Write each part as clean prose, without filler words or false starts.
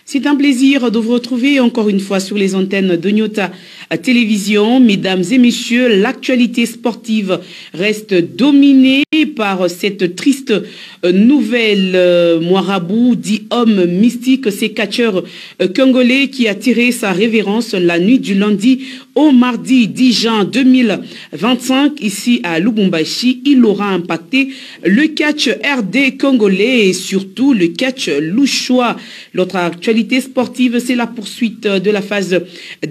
C'est un plaisir de vous retrouver encore une fois sur les antennes de Nyota Télévision. Mesdames et messieurs, l'actualité sportive reste dominée par cette triste nouvelle. Moirabou, dit homme mystique, c'est catcheur congolais qui a tiré sa révérence la nuit du lundi au mardi 10 juin 2025 ici à Lubumbashi. Il aura impacté le catch RD congolais et surtout le catch louchois. L'autre actualité sportive, c'est la poursuite de la phase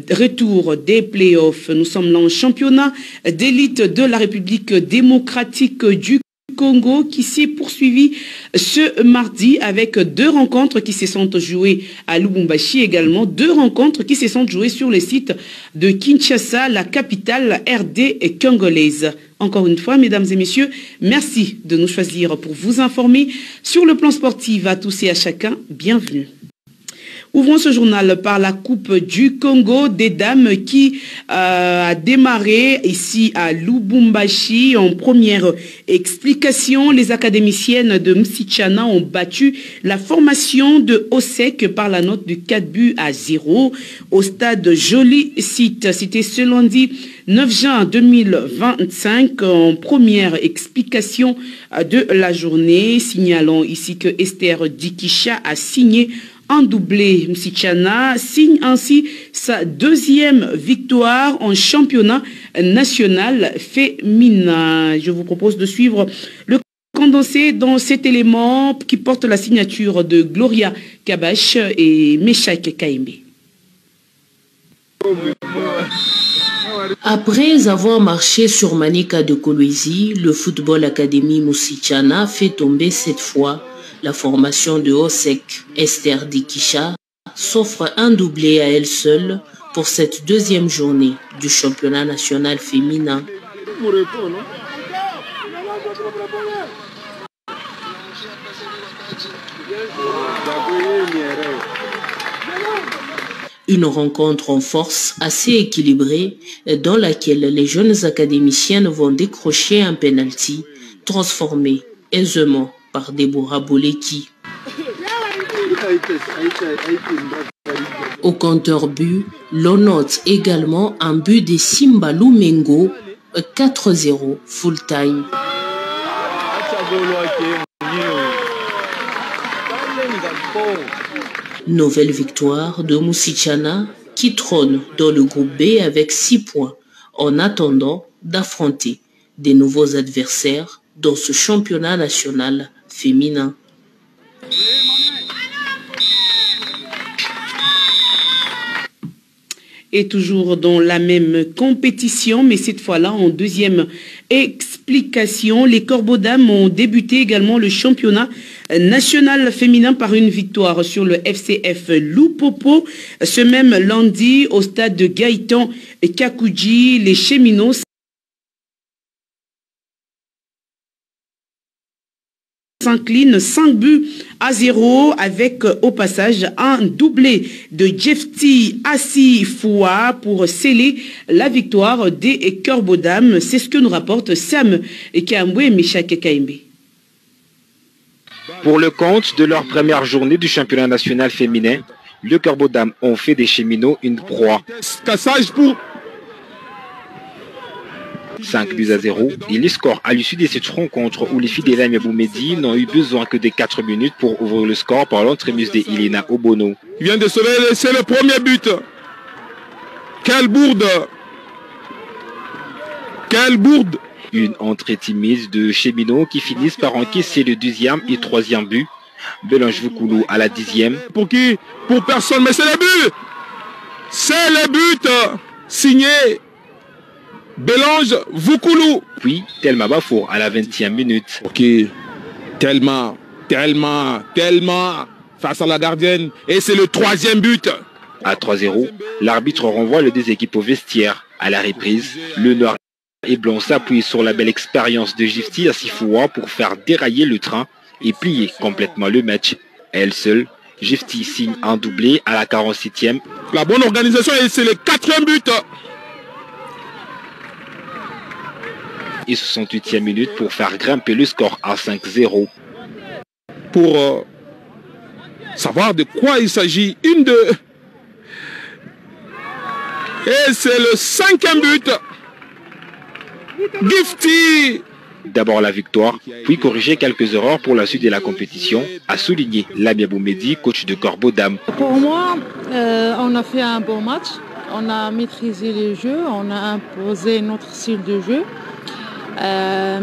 retour des playoffs. Nous sommes là en championnat d'élite de la République démocratique du Congo qui s'est poursuivi ce mardi avec 2 rencontres qui se sont jouées à Lubumbashi, également 2 rencontres qui se sont jouées sur le site de Kinshasa, la capitale RD congolaise. Encore une fois, mesdames et messieurs, merci de nous choisir pour vous informer sur le plan sportif. À tous et à chacun, bienvenue. Ouvrons ce journal par la Coupe du Congo des dames qui a démarré ici à Lubumbashi. En première explication, les académiciennes de Msichana ont battu la formation de Osek par la note de 4-0 au stade Joli Site. C'était ce lundi 9 juin 2025 en première explication de la journée. Signalons ici que Esther Dikisha a signé un doublé. Msichana signe ainsi sa 2e victoire en championnat national féminin. Je vous propose de suivre le condensé dans cet élément qui porte la signature de Gloria Kabash et Meshak Kaimbe. Après avoir marché sur Manika de Kolwezi, le Football Academy Msichana fait tomber cette fois la formation de Osek. Esther Dikisha s'offre un doublé à elle seule pour cette 2e journée du championnat national féminin. Une rencontre en force assez équilibrée dans laquelle les jeunes académiciennes vont décrocher un penalty transformé aisément par Deborah Boleki. Au compteur but, l'on note également un but de Simba Lumengo, 4-0 full time. Nouvelle victoire de Msichana qui trône dans le groupe B avec 6 points en attendant d'affronter des nouveaux adversaires dans ce championnat national féminin. Et toujours dans la même compétition, mais cette fois-là en 2e explication, les Corbeaux Dames ont débuté également le championnat national féminin par une victoire sur le FCF Lupopo. Ce même lundi, au stade de Gaëtan Kakouji, les Cheminots s'incline 5-0 avec au passage un doublé de Jefti Asifoua pour sceller la victoire des Corbeaux Dames. C'est ce que nous rapporte Sam Kambwe et Meshak Kaimbe. Pour le compte de leur première journée du championnat national féminin, les Corbeaux Dames ont fait des Cheminots une proie. Cassage pour 5-0 et les scores à l'issue de cette rencontre où les filles d'Elam Boumedi n'ont eu besoin que de 4 minutes pour ouvrir le score par l'entremise de Elena Obono. Il vient de se laisser le premier but. Quelle bourde! Quelle bourde! Une entrée timide de Cheminots qui finissent par encaisser le 2e et 3e but. Belange Voukoulou à la 10e. Pour qui? Pour personne, mais c'est le but! C'est le but! Signé Belange Voukoulou. Puis Telma Bafour à la 20e minute. Ok, tellement face à la gardienne. Et c'est le 3e but. À 3-0, l'arbitre renvoie les 2 équipes au vestiaire. À la reprise, le Noir et Blanc s'appuie sur la belle expérience de Jefti Asifoua pour faire dérailler le train et plier complètement le match. Elle seule, Jefti signe un doublé à la 47e. La bonne organisation et c'est le 4e but. Et 68e minute pour faire grimper le score à 5-0. Pour savoir de quoi il s'agit. Une, deux. Et c'est le 5e but. Gifty. D'abord la victoire, puis corriger quelques erreurs pour la suite de la compétition, a souligné Lamia Boumedi, coach de Corbeau Dame. Pour moi, on a fait un bon match. On a maîtrisé le jeu, on a imposé notre style de jeu.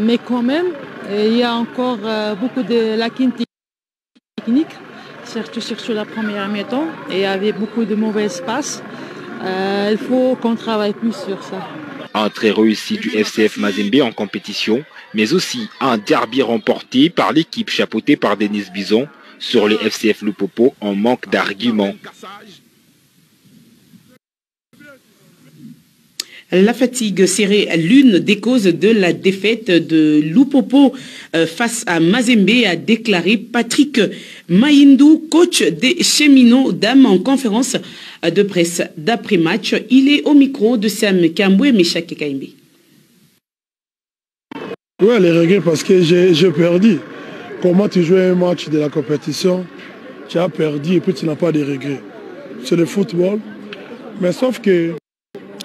Mais quand même, il y a encore beaucoup de lacunes techniques, surtout sur la première mi-temps. Et il y avait beaucoup de mauvaises passes. Il faut qu'on travaille plus sur ça. Entrée réussie du FCF Mazembe en compétition, mais aussi un derby remporté par l'équipe chapeautée par Denis Bison sur le FCF Lupopo en manque d'arguments. La fatigue serait l'une des causes de la défaite de Lupopo face à Mazembe, a déclaré Patrick Maïndou, coach des cheminots d'âme en conférence de presse d'après-match. Il est au micro de Sam Kambwe et Meshake Kaimbe. Oui, les regrets parce que j'ai perdu. Comment tu joues un match de la compétition, tu as perdu et puis tu n'as pas de regrets. C'est le football. Mais sauf que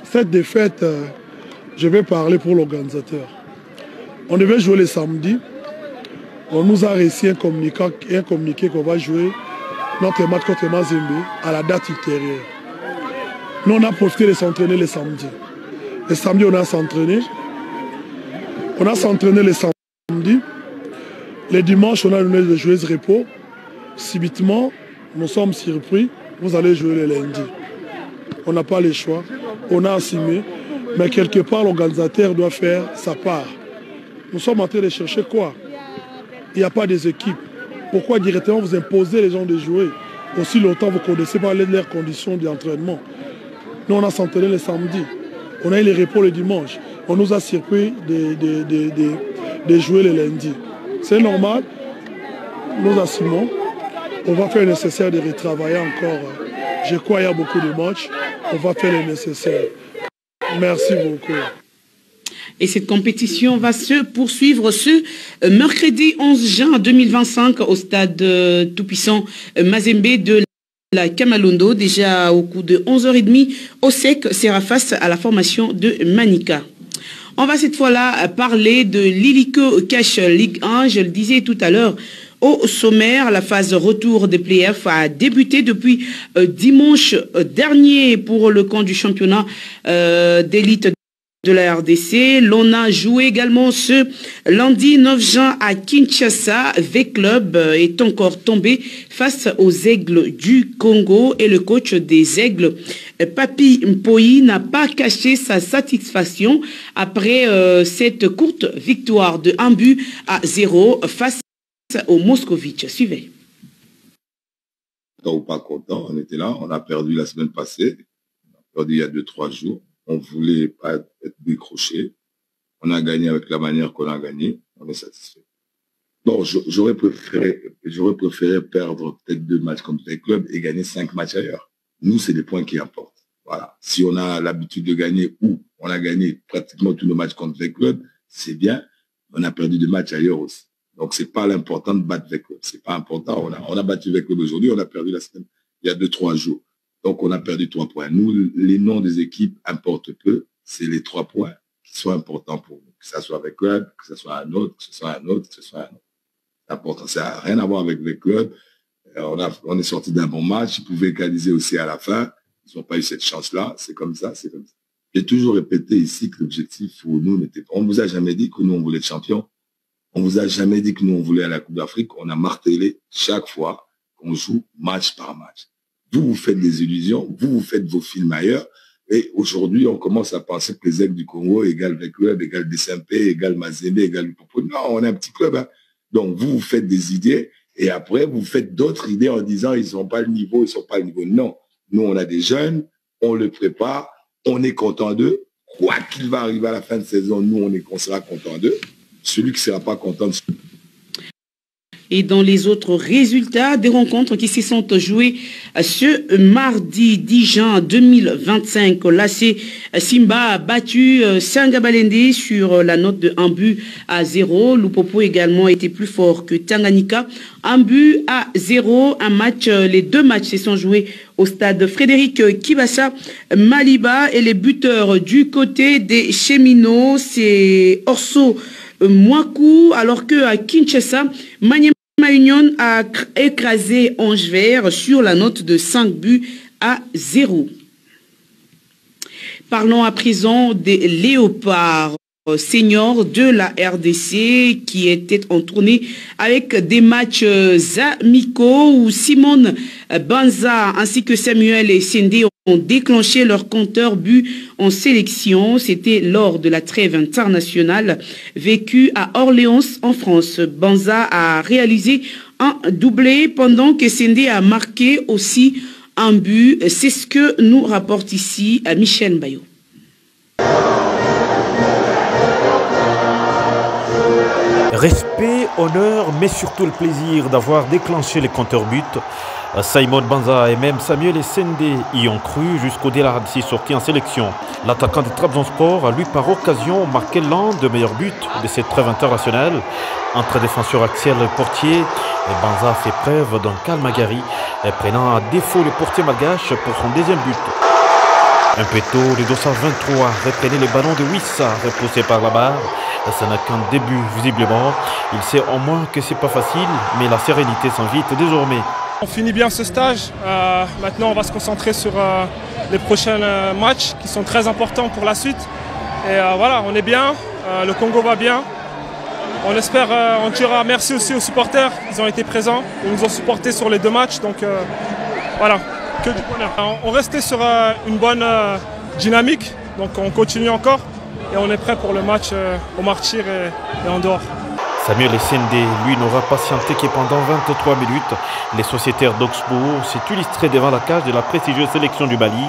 cette défaite, je vais parler pour l'organisateur. On devait jouer le samedi. On nous a réussi un communiqué qu'on va jouer notre match contre Mazembe à la date ultérieure. Nous, on a profité de s'entraîner le samedi. Le samedi, on a s'entraîné. On a s'entraîné le samedi. Le dimanche, on a donné des joueurs de repos. Subitement, nous sommes surpris. Vous allez jouer le lundi. On n'a pas le choix. On a assumé. Mais quelque part, l'organisateur doit faire sa part. Nous sommes en train de chercher quoi? Il n'y a pas des équipes. Pourquoi directement vous imposez les gens de jouer? Aussi longtemps, vous ne connaissez pas leurs conditions d'entraînement. Nous, on a s'entraîné le samedi. On a eu les repos le dimanche. On nous a surpris de jouer le lundi. C'est normal. Nous assumons. On va faire le nécessaire de retravailler encore. Je crois qu'il y a beaucoup de matchs. On va faire le nécessaire. Merci beaucoup. Et cette compétition va se poursuivre ce mercredi 11 juin 2025 au stade tout-puissant Mazembe de la Kamalundo. Déjà au coup de 11h30, OSEC sera face à la formation de Manika. On va cette fois-là parler de l'Illico Cash Ligue 1. Je le disais tout à l'heure, au sommaire, la phase retour des playoffs a débuté depuis dimanche dernier pour le compte du championnat d'élite de la RDC. L'on a joué également ce lundi 9 juin à Kinshasa. V-Club est encore tombé face aux Aigles du Congo et le coach des Aigles, Papi Mpoyi, n'a pas caché sa satisfaction après cette courte victoire de 1-0 face au Moscovitch. Suivez. Content ou pas content, on était là, on a perdu la semaine passée, on a perdu il y a 2-3 jours. On voulait pas être décroché. On a gagné avec la manière qu'on a gagné. On est satisfait. Bon, j'aurais préféré perdre peut-être 2 matchs contre les clubs et gagner 5 matchs ailleurs. Nous, c'est des points qui importent. Voilà. Si on a l'habitude de gagner ou on a gagné pratiquement tous nos matchs contre les clubs, c'est bien. On a perdu 2 matchs ailleurs aussi. Donc, c'est pas l'important de battre les clubs. C'est pas important. On a battu les clubs aujourd'hui. On a perdu la semaine il y a 2-3 jours. Donc, on a perdu 3 points. Nous, les noms des équipes importent peu. C'est les 3 points qui sont importants pour nous. Que ce soit avec club, que ce soit un autre, que ce soit un autre, que ce soit un autre. C'est important. Ça n'a rien à voir avec les clubs. On est sorti d'un bon match. Ils pouvaient égaliser aussi à la fin. Ils n'ont pas eu cette chance-là. C'est comme ça, c'est comme ça. J'ai toujours répété ici que l'objectif pour nous n'était pas... On ne vous a jamais dit que nous, on voulait être champion. On ne vous a jamais dit que nous, on voulait à la Coupe d'Afrique. On a martelé chaque fois qu'on joue match par match. Vous faites des illusions, vous faites vos films ailleurs, et aujourd'hui, on commence à penser que les Aigles du Congo égale les clubs, égale DSMP, égale Mazembe, égale Lupopo. Non, on est un petit club. Hein. Donc, vous faites des idées, et après, vous faites d'autres idées en disant, ils n'ont pas le niveau, ils sont pas le niveau. Non, nous, on a des jeunes, on le prépare, on est content d'eux. Quoi qu'il va arriver à la fin de saison, nous, on sera content d'eux. Celui qui ne sera pas content de... Et dans les autres résultats des rencontres qui se sont jouées ce mardi 10 juin 2025, l'AC Simba a battu Sangabalende sur la note de 1-0. Lupopo également était plus fort que Tanganyika. 1-0. Les deux matchs se sont joués au stade Frédéric Kibassa Maliba et les buteurs du côté des cheminots, c'est Orso Mwaku, alors que à Kinshasa, Maniema Union a écrasé Ange Vert sur la note de 5-0. Parlons à présent des Léopards seniors de la RDC qui étaient en tournée avec des matchs amicaux où Simone Banza ainsi que Samuel et Sendé ont déclenché leur compteur but en sélection. C'était lors de la trêve internationale vécue à Orléans en France. Banza a réalisé un doublé pendant que Sendé a marqué aussi un but. C'est ce que nous rapporte ici Michel Bayo. Respect, honneur, mais surtout le plaisir d'avoir déclenché les compteurs buts. Simon Banza et même Samuel Essendé y ont cru jusqu'au-delà de ses sorties en sélection. L'attaquant de Trabzonspor a lui par occasion marqué l'un des meilleurs buts de cette trêve internationale. Entre défenseur axial et portier, Banza fait preuve d'un calme aguerri, prenant à défaut le portier malgache pour son deuxième but. Un peu tôt, le dossard 23 reprenait le ballon de Wissa, repoussé par la barre. Ce n'est qu'un début, visiblement. Il sait au moins que c'est pas facile, mais la sérénité s'invite désormais. On finit bien ce stage. Maintenant, on va se concentrer sur les prochains matchs qui sont très importants pour la suite. Et voilà, on est bien. Le Congo va bien. On espère, on dira merci aussi aux supporters. Ils ont été présents. Ils nous ont supportés sur les deux matchs. Donc voilà, que du bonheur. On restait sur une bonne dynamique. Donc on continue encore. Et on est prêt pour le match au Martyr et en dehors. Samuel Essendé, lui, n'aura patienté que pendant 23 minutes. Les sociétaires d'Augsbourg s'est illustré devant la cage de la prestigieuse sélection du Mali.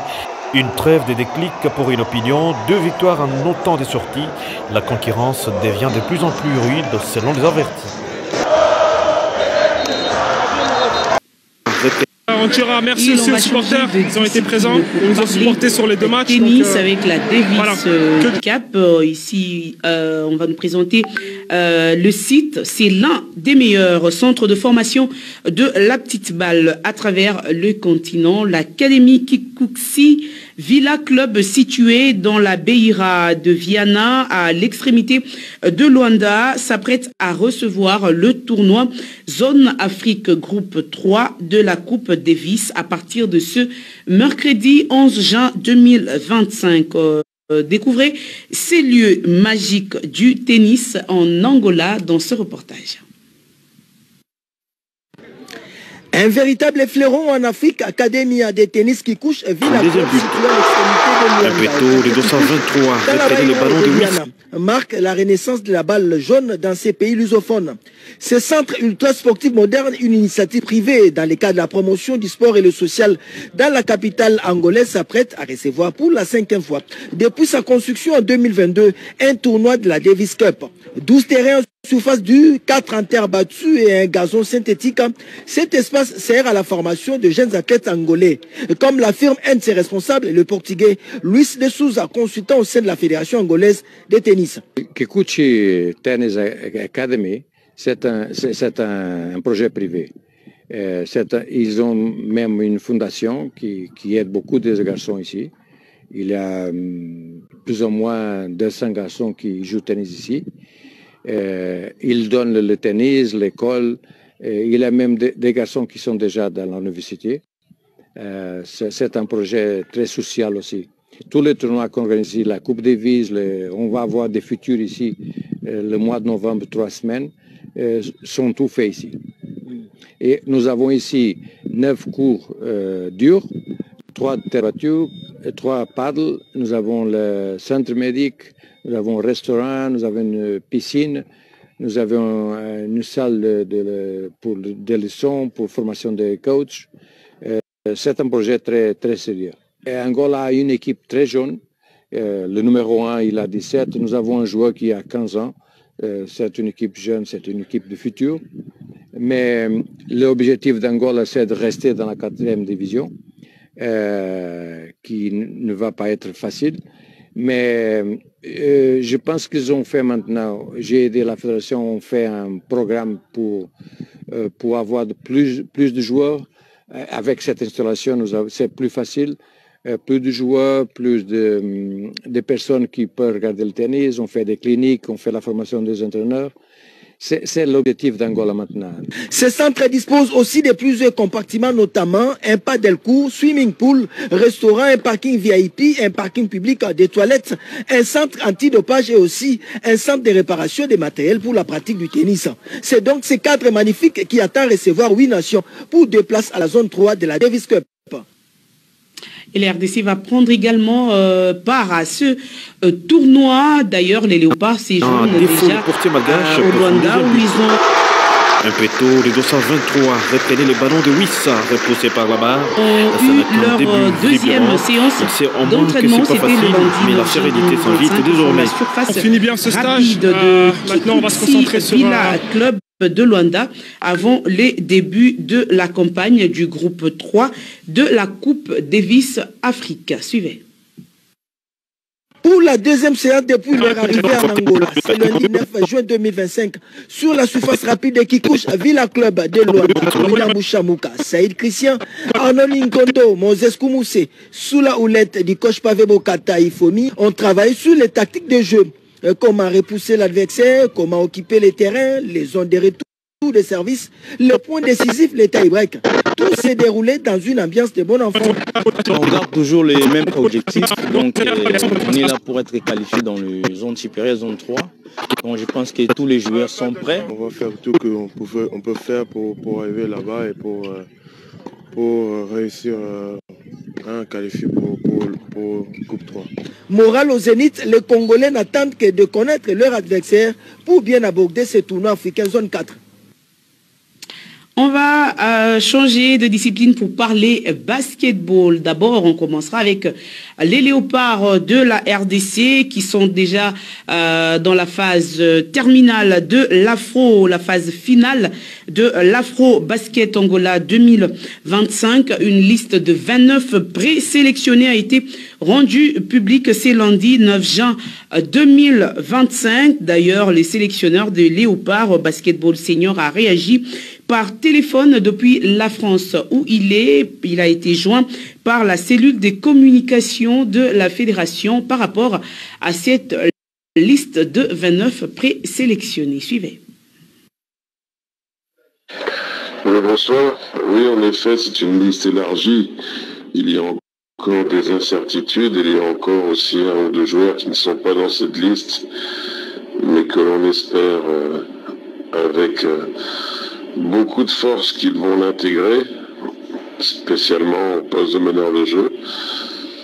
Une trêve de déclic pour une opinion, 2 victoires en autant de sorties. La concurrence devient de plus en plus rude selon les avertis. On dira merci aussi aux supporters, ils ont été présents, ils nous ont supportés sur les deux matchs. Tennis avec la Davis Cup. Ici, on va nous présenter le site. C'est l'un des meilleurs centres de formation de la petite balle à travers le continent. L'Académie Kikuxi Villa Club situé dans la Beira de Viana à l'extrémité de Luanda s'apprête à recevoir le tournoi Zone Afrique Groupe 3 de la Coupe Davis à partir de ce mercredi 11 juin 2025. Découvrez ces lieux magiques du tennis en Angola dans ce reportage. Un véritable fleuron en Afrique, Académie de tennis qui couche Villa Club situé à l'extrémité de Luanda. Marque la renaissance de la balle jaune dans ces pays lusophones. Ce centre ultra sportif moderne, une initiative privée dans le cadre de la promotion du sport et le social dans la capitale angolaise, s'apprête à recevoir pour la 5e fois depuis sa construction en 2022 un tournoi de la Davis Cup. 12 terrains surface dure, 4 en terre battue et un gazon synthétique. Cet espace sert à la formation de jeunes athlètes angolais. Comme l'affirme un de ses responsables, le portugais Luis de Souza, consultant au sein de la Fédération angolaise de tennis. Kikuchi Tennis Academy, c'est un projet privé. Ils ont même une fondation qui aide beaucoup de garçons ici. Il y a plus ou moins 200 garçons qui jouent au tennis ici. Ils donnent le tennis, l'école. Il y a même des garçons qui sont déjà dans l'université. C'est un projet très social aussi. Tous les tournois qu'on organise ici, la Coupe Davis, on va avoir des futurs ici le mois de novembre, 3 semaines, sont tous faits ici. Et nous avons ici 9 cours durs, 3 terre battue, 3 paddle, nous avons le centre médic, nous avons un restaurant, nous avons une piscine, nous avons une salle pour des leçons, pour formation des coachs. C'est un projet très, très sérieux. Et Angola a une équipe très jeune. Le numéro 1, il a 17. Nous avons un joueur qui a 15 ans. C'est une équipe jeune, c'est une équipe de futur. Mais l'objectif d'Angola, c'est de rester dans la 4e division, qui ne va pas être facile. Mais je pense qu'ils ont fait maintenant, j'ai aidé la fédération, on fait un programme pour avoir plus de joueurs. Avec cette installation, c'est plus facile. Plus de joueurs, plus de personnes qui peuvent regarder le tennis. On fait des cliniques, on fait la formation des entraîneurs. C'est l'objectif d'Angola maintenant. Ce centre dispose aussi de plusieurs compartiments, notamment un pas delcourt, swimming pool, restaurant, un parking VIP, un parking public, des toilettes, un centre antidopage et aussi un centre de réparation des matériels pour la pratique du tennis. C'est donc ces cadres magnifiques qui attendent recevoir 8 nations pour 2 places à la zone 3 de la Davis Cup. Et la RDC va prendre également part à ce tournoi. D'ailleurs, les Léopards séjournent déjà au Rwanda où ils ont... Un peu tôt, les 223 reprenaient les ballons de Wissa, repoussés par la barre. Eu leur deuxième séance d'entraînement, c'était le lundi. Mais la sérénité s'invite désormais. On finit bien ce stage. Maintenant, on va se concentrer sur Villa Club de Luanda avant les débuts de la campagne du groupe 3 de la Coupe Davis Africa. Suivez. Pour la deuxième séance depuis leur arrivée en Angola, c'est le lundi 9 juin 2025, sur la surface rapide qui couche Villa Club de Luanda, William Bouchamouka, Saïd Christian, Arnold Nkondo, Moses Koumousse, sous la houlette du coach Pavé Bokata Ifomi, on travaille sur les tactiques de jeu. Comment repousser l'adversaire, comment occuper les terrains, les zones de retour des services, le point décisif, les tie-breaks. Tout s'est déroulé dans une ambiance de bon enfant. On garde toujours les mêmes objectifs, donc on est là pour être qualifié dans les zones supérieures, zone 3. Donc je pense que tous les joueurs sont prêts. On va faire tout ce qu'on peut faire pour arriver là-bas et pour réussir à qualifier pour Coupe 3. Moral au Zénith, les Congolais n'attendent que de connaître leur adversaire pour bien aborder ce tournoi africain zone 4. On va changer de discipline pour parler basketball. D'abord, on commencera avec les Léopards de la RDC qui sont déjà dans la phase terminale de l'Afro, la phase finale de l'Afro Basket Angola 2025. Une liste de 29 présélectionnés a été rendue publique ce lundi 9 juin 2025. D'ailleurs, les sélectionneurs de Léopards Basketball Senior a réagi par téléphone depuis la France où il a été joint par la cellule des communications de la fédération par rapport à cette liste de 29 présélectionnés. Suivez. Bonsoir. Oui, en effet, c'est une liste élargie. Il y a encore des incertitudes. Il y a encore aussi 1 ou 2 joueurs qui ne sont pas dans cette liste, mais que l'on espère avec beaucoup de force qu'ils vont l'intégrer, spécialement au poste de meneur de jeu.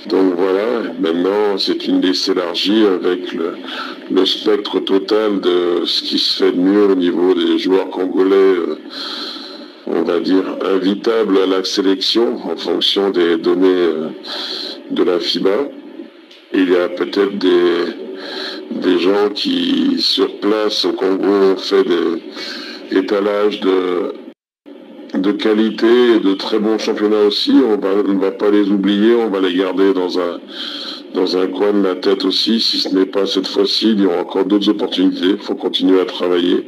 Donc voilà, maintenant c'est une liste élargie avec le spectre total de ce qui se fait de mieux au niveau des joueurs congolais, on va dire invitables à la sélection en fonction des données de la FIBA. Il y a peut-être des gens qui sur place au Congo ont fait des étalage de qualité et de très bons championnats aussi. On ne va pas les oublier, on va les garder dans un coin de la tête aussi. Si ce n'est pas cette fois-ci, il y aura encore d'autres opportunités. Il faut continuer à travailler.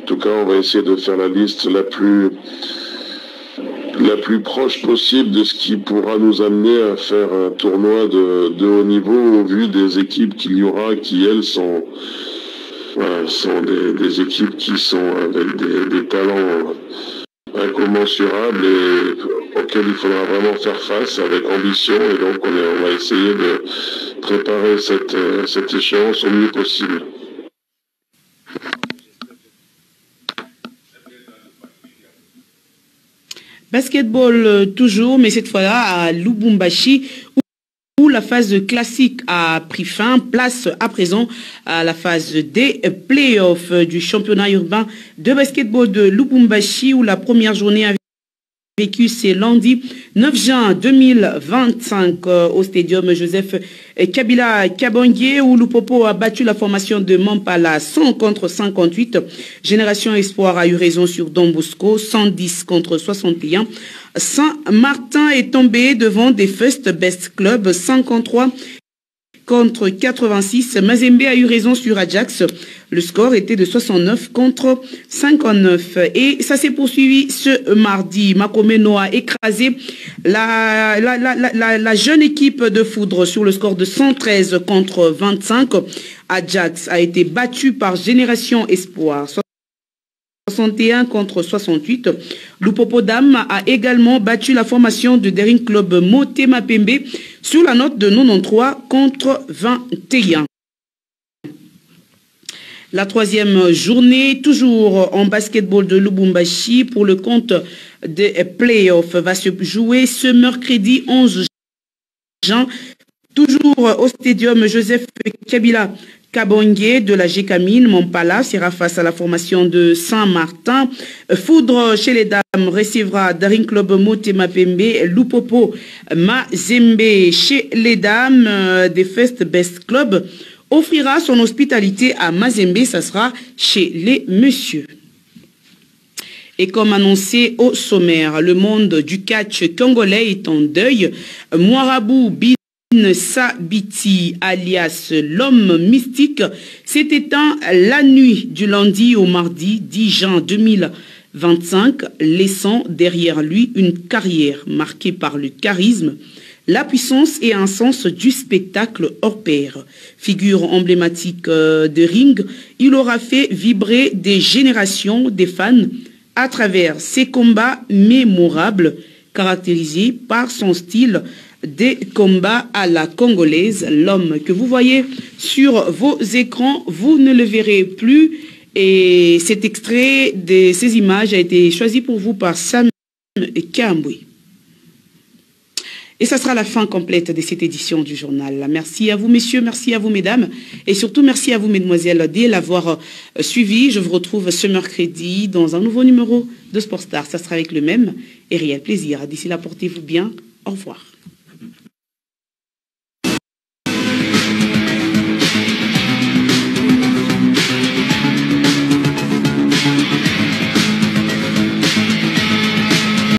En tout cas, on va essayer de faire la liste la plus proche possible de ce qui pourra nous amener à faire un tournoi de haut niveau au vu des équipes qu'il y aura qui, elles, sont des équipes qui sont avec des talents incommensurables et auxquels il faudra vraiment faire face avec ambition. Et donc on va essayer de préparer cette échéance au mieux possible. Basketball toujours, mais cette fois-là à Lubumbashi, où la phase classique a pris fin. Place à présent à la phase des playoffs du championnat urbain de basketball de Lubumbashi, où la première journée vécu ce lundi 9 juin 2025 au stadium Joseph Kabila Kabangé où Lupopo a battu la formation de Mampala 100 contre 58. Génération Espoir a eu raison sur Don Bosco 110 contre 61. Saint-Martin est tombé devant des First Best Club 53 contre 86. Mazembe a eu raison sur Ajax. Le score était de 69 contre 59. Et ça s'est poursuivi ce mardi. Makomeno a écrasé la jeune équipe de Foudre sur le score de 113 contre 25. Ajax a été battu par Génération Espoir 61 contre 68. Lupopodam a également battu la formation de Daring Club Motema Pembe sur la note de 93 contre 21. La troisième journée, toujours en basketball de Lubumbashi pour le compte des playoffs, va se jouer ce mercredi 11 juin, toujours au stadium Joseph Kabila Kabangé de la Gécamine. Mampala sera face à la formation de Saint-Martin. Foudre chez les dames recevra Daring Club Motema Pembe. Lupopo Mazembe chez les dames des First Best Club offrira son hospitalité à Mazembe. Ça sera chez les messieurs. Et comme annoncé au sommaire, le monde du catch congolais est en deuil. Moirabou Sabiti, alias l'homme mystique, s'est éteint la nuit du lundi au mardi 10 juin 2025, laissant derrière lui une carrière marquée par le charisme, la puissance et un sens du spectacle hors pair. Figure emblématique de ring, il aura fait vibrer des générations des fans à travers ses combats mémorables, caractérisés par son style des combats à la congolaise. L'homme que vous voyez sur vos écrans, vous ne le verrez plus. Et cet extrait de ces images a été choisi pour vous par Sam Kamboué. Et ça sera la fin complète de cette édition du journal. Merci à vous, messieurs, merci à vous, mesdames, et surtout merci à vous, mesdemoiselles, de l'avoir suivi. Je vous retrouve ce mercredi dans un nouveau numéro de Sport Star. Ça sera avec le même et réel plaisir. D'ici là, portez-vous bien. Au revoir.